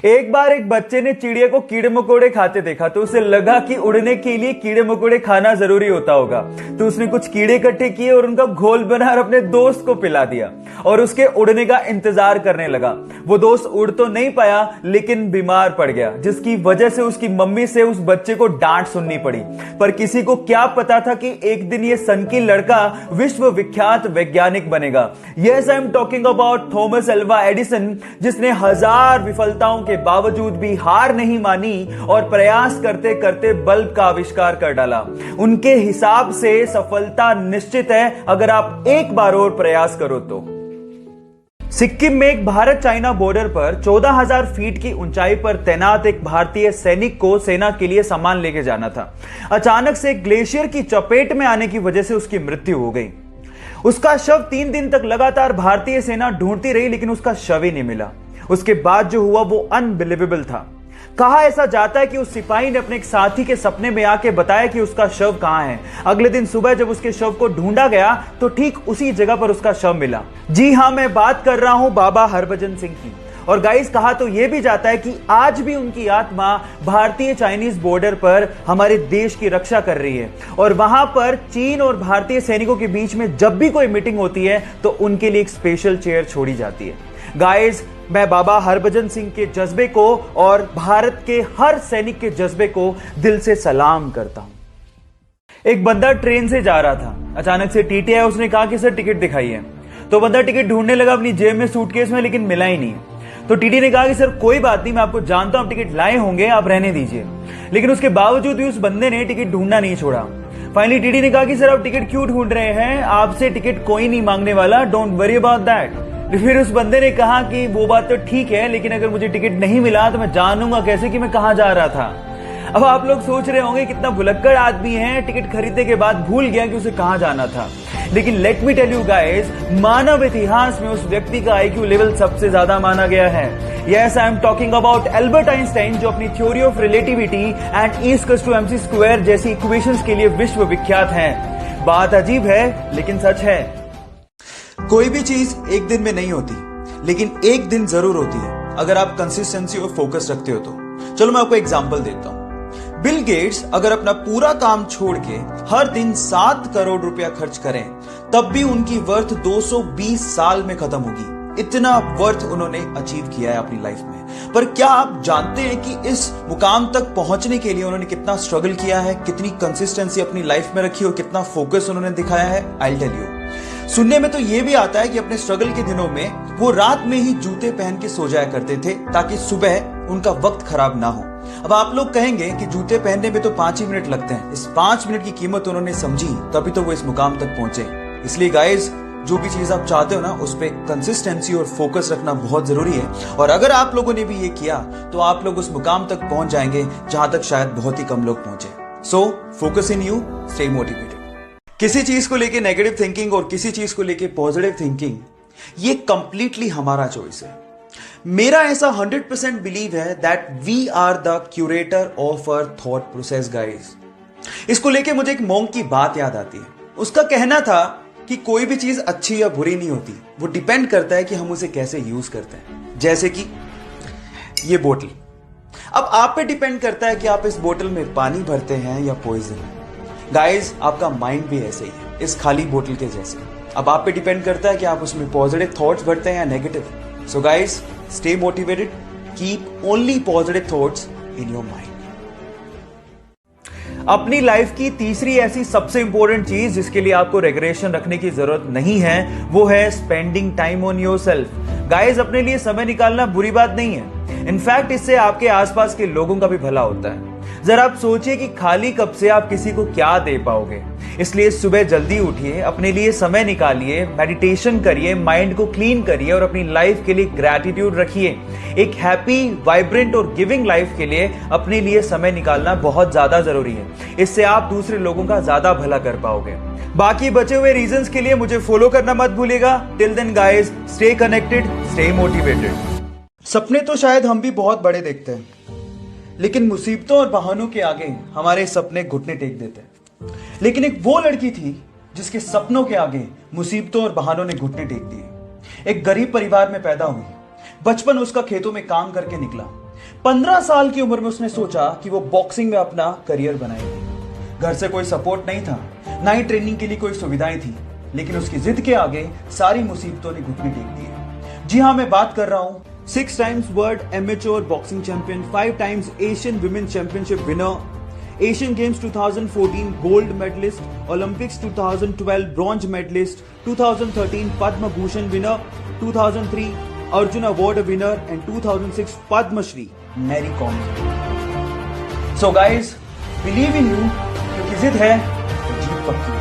एक बार एक बच्चे ने चिड़िया को कीड़े मकोड़े खाते देखा तो उसे लगा कि उड़ने के लिए कीड़े मकोड़े खाना जरूरी होता होगा। तो उसने कुछ कीड़े इकट्ठे किए और उनका घोल बना और अपने दोस्त को पिला दिया और उसके उड़ने का इंतजार करने लगा। वो दोस्त उड़ तो नहीं पाया लेकिन बीमार पड़ गया, जिसकी वजह से उसकी मम्मी से उस बच्चे को डांट सुननी पड़ी। पर किसी को क्या पता था कि एक दिन ये सनकी लड़का विश्व विख्यात वैज्ञानिक बनेगा। Yes, I am talking about Thomas Alva Edison, जिसने 1000 विफलताओं के बावजूद भी हार नहीं मानी और प्रयास करते करते बल्ब का आविष्कार कर डाला। उनके हिसाब से सफलता निश्चित है अगर आप एक बार और प्रयास करो तो। सिक्किम में एक भारत चाइना बॉर्डर पर 14,000 फीट की ऊंचाई पर तैनात एक भारतीय सैनिक को सेना के लिए सामान लेके जाना था। अचानक से एक ग्लेशियर की चपेट में आने की वजह से उसकी मृत्यु हो गई। उसका शव 3 दिन तक लगातार भारतीय सेना ढूंढती रही लेकिन उसका शव ही नहीं मिला। उसके बाद जो हुआ वो अनबिलीवेबल था। कहा ऐसा जाता है कि उस सिपाही ने अपने एक साथी के सपने में आके बताया कि उसका शव कहां है। अगले दिन सुबह जब उसके शव को ढूंढा गया तो ठीक उसी जगह पर उसका शव मिला। जी हां, मैं बात कर रहा हूं बाबा हरभजन सिंह की। और गाइस, कहा तो यह भी जाता है कि आज भी उनकी आत्मा भारतीय चाइनीज बॉर्डर पर हमारे देश की रक्षा कर रही है। और वहां पर चीन और भारतीय सैनिकों के बीच में जब भी कोई मीटिंग होती है तो उनके लिए एक स्पेशल चेयर छोड़ी जाती है। गाइस, मैं बाबा हरभजन सिंह के जज्बे को और भारत के हर सैनिक के जज्बे को दिल से सलाम करता हूं। एक बंदा ट्रेन से जा रहा था। अचानक से टीटी आया, उसने कहा कि सर टिकट दिखाइए। तो बंदा टिकट ढूंढने लगा अपनी जेब में, सूटकेस में, लेकिन मिला ही नहीं। तो टीटी ने कहा कि सर कोई बात नहीं, मैं आपको जानता हूं, आप टिकट लाए होंगे, आप रहने दीजिए। लेकिन उसके बावजूद भी उस बंदे ने टिकट ढूंढना नहीं छोड़ा। फाइनली टीटी ने कहा कि सर आप टिकट क्यों ढूंढ रहे हैं, आपसे टिकट कोई नहीं मांगने वाला, डोंट वरी अबाउट दैट। फिर उस बंदे ने कहा कि वो बात तो ठीक है, लेकिन अगर मुझे टिकट नहीं मिला तो मैं जानूंगा कैसे कि मैं कहां जा रहा था। अब आप लोग सोच रहे होंगे कितना भुलक्कड़ आदमी है, टिकट खरीदने के बाद भूल गया कि उसे कहां जाना था। लेकिन let me tell you guys, मानव इतिहास में उस व्यक्ति का आईक्यू लेवल सबसे ज्यादा माना गया है। Yes, I am talking about Albert Einstein, जो अपनी theory of relativity and E equals to M C square जैसी इक्वेशंस के लिए विश्व विख्यात हैं। बात अजीब है लेकिन सच है। कोई भी चीज एक दिन में नहीं होती, लेकिन एक दिन जरूर होती है अगर आप कंसिस्टेंसी और फोकस रखते हो तो। चलो मैं आपको एग्जांपल देता हूं। बिल गेट्स अगर अपना पूरा काम छोड़ के हर दिन 7 करोड़ रुपया खर्च करें तब भी उनकी वर्थ 220 साल में खत्म होगी। इतना वर्थ उन्होंने अचीव किया है अपनी लाइफ में। पर क्या आप जानते हैं कि इस मुकाम तक पहुंचने के लिए उन्होंने कितना स्ट्रगल किया है, कितनी कंसिस्टेंसी अपनी लाइफ में रखी और कितना फोकस उन्होंने दिखाया है? I tell you. सुनने में तो यह भी आता है कि अपने स्ट्रगल के दिनों में वो रात में ही जूते पहन के सो जाया करते थे ताकि सुबह उनका वक्त खराब ना हो। अब आप लोग कहेंगे कि जूते पहनने में तो 5 ही मिनट लगते हैं। इस 5 मिनट की कीमत उन्होंने समझी, तभी तो वो इस मुकाम तक पहुंचे। इसलिए गाइस, जो भी चीज आप चाहते हो ना, उस पर कंसिस्टेंसी और फोकस रखना बहुत जरूरी है। और अगर आप लोगों ने भी ये किया तो आप लोग उस मुकाम तक पहुंच जाएंगे जहां तक शायद बहुत ही कम लोग पहुंचे। So focus in you, stay motivated. किसी चीज को लेके नेगेटिव थिंकिंग और किसी चीज को लेके पॉजिटिव थिंकिंग, ये कंप्लीटली हमारा चॉइस है। मेरा ऐसा 100% बिलीव है that we are the curator of our thought process guys. इसको लेके मुझे एक मॉन्क की बात याद आती है। उसका कहना था कि कोई भी चीज अच्छी या बुरी नहीं होती, वो डिपेंड करता है कि हम उसे कैसे यूज करते हैं। जैसे कि ये बोतल, अब आप पे डिपेंड करता है कि आप इस बोतल में पानी भरते हैं या पॉइजन। गाइस, आपका माइंड भी ऐसे ही है, इस खाली बोतल के जैसे। अब आप पे डिपेंड करता है कि आप उसमें पॉजिटिव थॉट्स भरते हैं या negative. So guys, stay motivated, keep only positive thoughts in your mind. अपनी लाइफ की तीसरी ऐसी सबसे इंपॉर्टेंट चीज जिसके लिए आपको रेगुलेशन रखने की जरूरत नहीं है, वो है spending time on yourself. Guys, अपने लिए समय निकालना बुरी बात नहीं है। इनफैक्ट इससे आपके आसपास के लोगों का भी भला होता है। जरा आप सोचिए कि खाली कप से आप किसी को क्या दे पाओगे। इसलिए सुबह जल्दी उठिए, अपने लिए समय निकालिए, मेडिटेशन करिए, माइंड को क्लीन करिए और अपनी लाइफ के लिए ग्रैटिट्यूड रखिए। एक हैप्पी, वाइब्रेंट और गिविंग लाइफ के लिए अपने लिए समय निकालना बहुत ज्यादा जरूरी है। इससे आप दूसरे लोगों का ज्यादा भला कर पाओगे। बाकी बचे हुए रीजंस के लिए मुझे फॉलो करना मत भूलिएगा। Till then guys, stay connected, stay motivated. सपने तो शायद हम भी बहुत बड़े देखते हैं, लेकिन मुसीबतों और बहानों के आगे हमारे सपने घुटने टेक देते हैं। लेकिन एक वो लड़की थी जिसके सपनों के आगे मुसीबतों और बहानों ने घुटने टेक दिए। एक गरीब परिवार में पैदा हुई। बचपन उसका खेतों में काम करके निकला। 15 साल की उम्र में उसने सोचा कि वो बॉक्सिंग में अपना करियर बनाएगी। घर से कोई सपोर्ट नहीं था, ना ही ट्रेनिंग के लिए कोई सुविधाएं थी, लेकिन उसकी जिद के आगे सारी मुसीबतों ने घुटने टेक दिए। जी हाँ, मैं बात कर रहा हूं 6 times world amateur boxing champion, 5 times Asian women's championship winner, Asian games 2014 gold medallist, Olympics 2012 bronze medallist, 2013 Padma Bhushan winner, 2003 Arjuna award winner and 2006 Padmashri Mary Kom. So guys, believe in you, क्योंकि जिद है तो जीत पक्की।